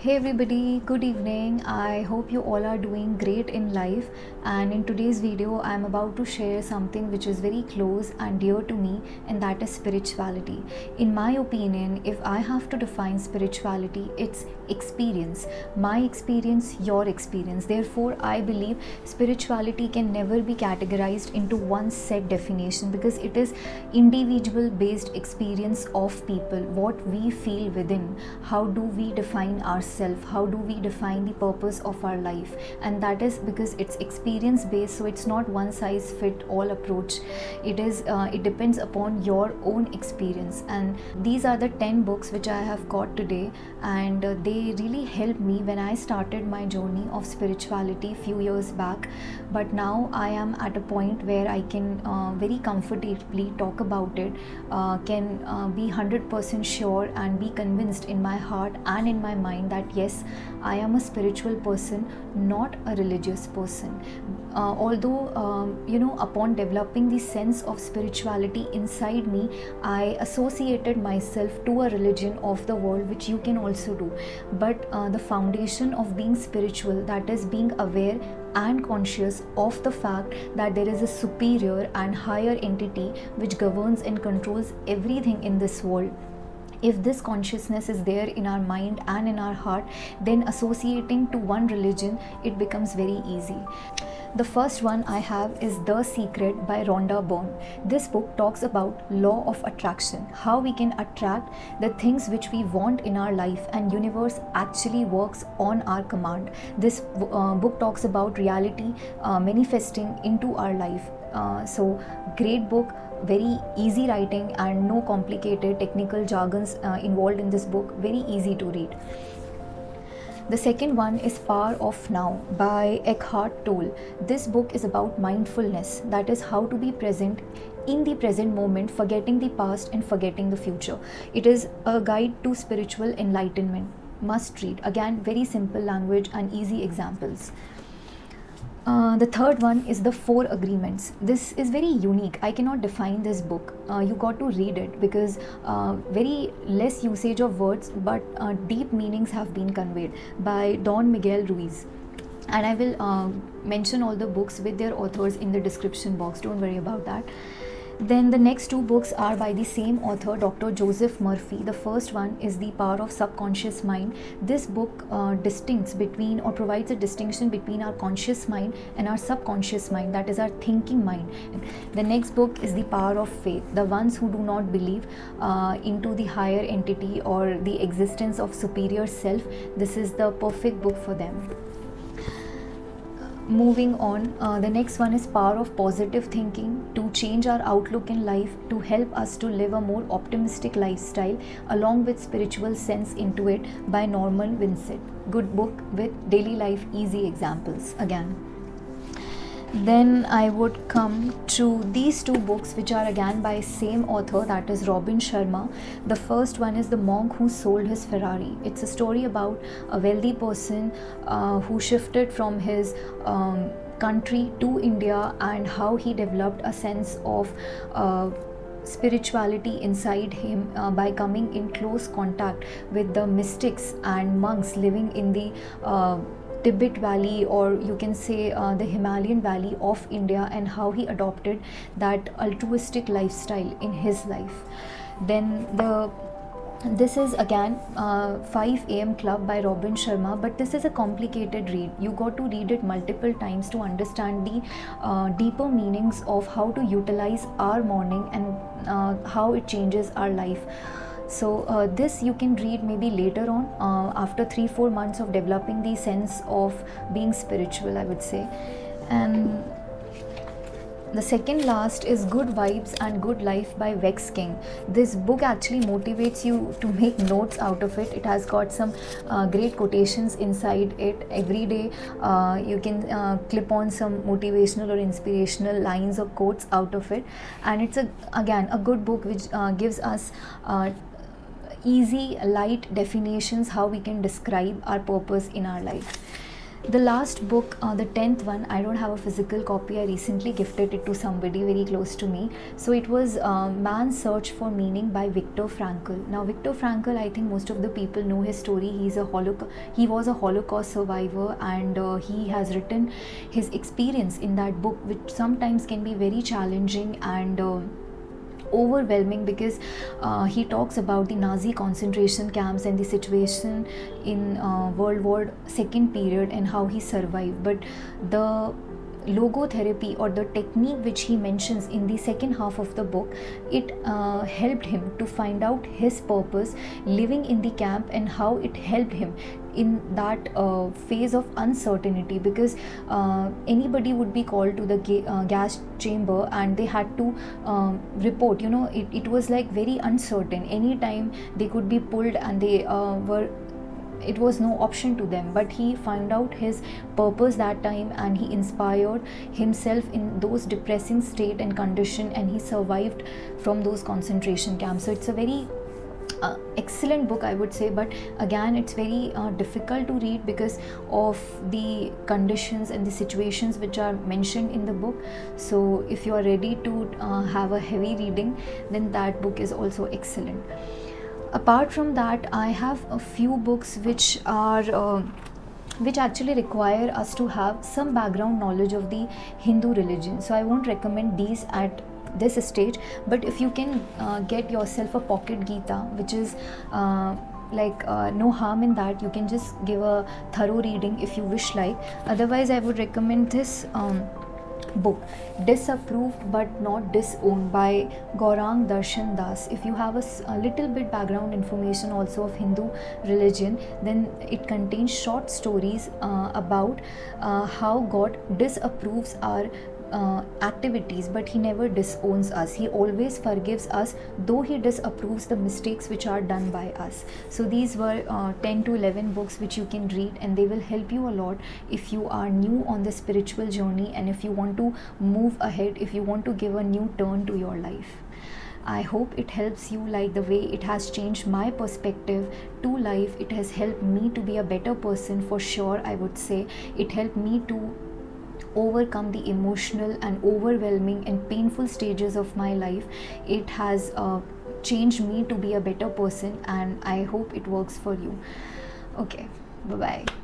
Hey everybody, good evening. I hope you all are doing great in life. And in today's video, I am about to share something which is very close and dear to me, and that is spirituality. In my opinion, if I have to define spirituality, it's experience. My experience, your experience. Therefore, I believe spirituality can never be categorized into one set definition because it is individual based experience of people, what we feel within, how do we define ourselves, how do we define the purpose of our life, and that is because it's experience based, so it's not one size fit all approach. It depends upon your own experience. And these are the 10 books which I have got today, and they really helped me when I started my journey of spirituality few years back. But now I am at a point where I can very comfortably talk about it, can be 100% sure and be convinced in my heart and in my mind that yes, I am a spiritual person, not a religious person. Although upon developing the sense of spirituality inside me, I associated myself to a religion of the world, which you can also do. But the foundation of being spiritual, that is being aware and conscious of the fact that there is a superior and higher entity which governs and controls everything in this world. If this consciousness is there in our mind and in our heart, then associating to one religion, it becomes very easy. The first one I have is The Secret by Rhonda Byrne. This book talks about law of attraction, how we can attract the things which we want in our life, and universe actually works on our command. This book talks about reality manifesting into our life. So great book, very easy writing and no complicated technical jargons involved in this book, very easy to read. The second one is Power of Now by Eckhart Tolle. This book is about mindfulness, that is how to be present in the present moment, forgetting the past and forgetting the future. It is a guide to spiritual enlightenment. Must read. Again, very simple language and easy examples. The third one is The Four Agreements. This is very unique. I cannot define this book. You got to read it because very less usage of words, but deep meanings have been conveyed, by Don Miguel Ruiz. And I will mention all the books with their authors in the description box. Don't worry about that. Then the next two books are by the same author, Dr. Joseph Murphy. The first one is The Power of Subconscious Mind. This book distincts between, or provides a distinction between, our conscious mind and our subconscious mind, that is our thinking mind. The next book is The Power of Faith. The ones who do not believe into the higher entity or the existence of superior self, this is the perfect book for them. Moving on, the next one is Power of Positive Thinking, to change our outlook in life, to help us to live a more optimistic lifestyle along with spiritual sense into it, by Norman Vincent. Good book with daily life easy examples again. Then I would come to these two books which are again by same author, that is Robin Sharma. The first one is The Monk Who Sold His Ferrari. It's a story about a wealthy person who shifted from his country to India, and how he developed a sense of spirituality inside him by coming in close contact with the mystics and monks living in the Tibet Valley, or you can say the Himalayan Valley of India, and how he adopted that altruistic lifestyle in his life. Then this is again 5 AM Club by Robin Sharma, but this is a complicated read. You got to read it multiple times to understand the deeper meanings of how to utilize our morning and how it changes our life. So this you can read maybe later on, after 3-4 months of developing the sense of being spiritual, I would say. And the second last is Good Vibes and Good Life by Vex King. This book actually motivates you to make notes out of it. It has got some great quotations inside it. Every day you can clip on some motivational or inspirational lines or quotes out of it. And it's again a good book which gives us easy, light definitions how we can describe our purpose in our life. The last book, the 10th one, I don't have a physical copy. I recently gifted it to somebody very close to me. So it was Man's Search for Meaning by Viktor Frankl. Now, Viktor Frankl, I think most of the people know his story. He was a Holocaust survivor, and he has written his experience in that book, which sometimes can be very challenging and overwhelming, because he talks about the Nazi concentration camps and the situation in World War II period and how he survived. But the logotherapy, or the technique which he mentions in the second half of the book, it helped him to find out his purpose living in the camp, and how it helped him in that phase of uncertainty, because anybody would be called to the gas chamber and they had to report. It was like very uncertain. Anytime they could be pulled, and they it was no option to them. But he found out his purpose that time, and he inspired himself in those depressing state and condition, and he survived from those concentration camps. So it's a very excellent book, I would say, but again it's very difficult to read because of the conditions and the situations which are mentioned in the book. So if you are ready to have a heavy reading, then that book is also excellent. Apart from that, I have a few books which actually require us to have some background knowledge of the Hindu religion. So I won't recommend these at this stage, but if you can get yourself a pocket Gita, which is no harm in that, you can just give a thorough reading if you wish like. Otherwise, I would recommend this book, Disapproved but Not Disowned by Gauranga Darshan Das. If you have a little bit background information also of Hindu religion, then it contains short stories about how God disapproves our activities, but he never disowns us. He always forgives us, though he disapproves the mistakes which are done by us. So these were 10 to 11 books which you can read, and they will help you a lot if you are new on the spiritual journey, and if you want to move ahead, if you want to give a new turn to your life. I hope it helps you like the way it has changed my perspective to life. It has helped me to be a better person for sure, I would say. It helped me to overcome the emotional and overwhelming and painful stages of my life. It has changed me to be a better person, and I hope it works for you. Okay, bye bye.